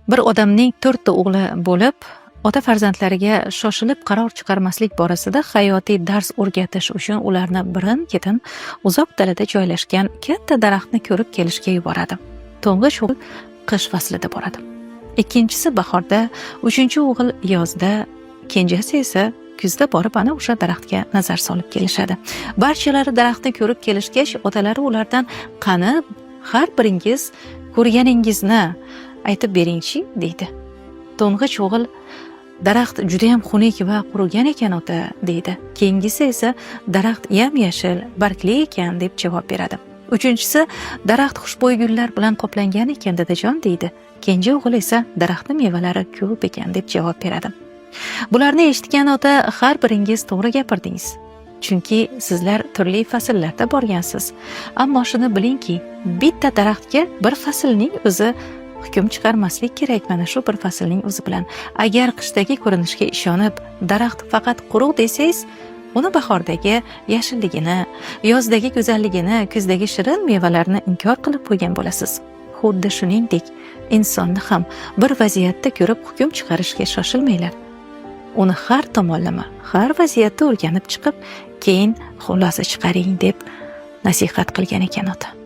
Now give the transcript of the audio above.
Bir odamning 4 ta o'g'li bo'lib, ota farzandlariga shoshilib qaror chiqarmaslik borasida hayotiy dars o'rgatish uchun ularni birin-ketin uzoq dalada joylashgan katta daraxtni ko'rib kelishga yuboradi. To'ng'ich o'g'il qish faslida boradi. Ikkinchisi bahorda, uchinchi o'g'il yozda, kenjasi esa kuzda borib ana o'sha daraxtga nazar solib kelishadi. Barchalari daraxtni ko'rib kelishgach, otalari ulardan qani har biringiz ko'rganingizni aytib beringchi deydi. To'ng'ich o'g'il daraxt juda ham xunuk va qurigan ekan ota deydi. Keyingisi esa daraxt yam-yashil, bargli ekan deb javob beradi. Uchinchisi daraxt xushbo'y gullar bilan qoplangan ekan dadajon deydi. Kenja o'g'il esa daraxtni mevalari ko'p ekan deb javob beradi. Bularni eshitgan ota har biringiz to'g'ri gapirdingiz. Chunki sizlar turli fasllarda borgansiz. Ammo shuni bilingki, bitta daraxtga bir faslning o'zi hukm chiqarmaslik kerak mana shu bir faslning o'zi bilan. Agar qishdagi ko'rinishga ishonib, daraxt faqat quruq desangiz, uni bahordagi yashilligini, yozdagi go'zalligini, kuzdagi shirin mevalarni inkor qilib qo'ygan bo'lasiz. Xuddi shuningdek, insonni ham bir vaziyatda ko'rib hukm chiqarishga shoshilmanglar. Uni har tomonlama, har vaziyatda o'rganib chiqib, keyin xulosa chiqaring deb nasihat qilgan ekan ota.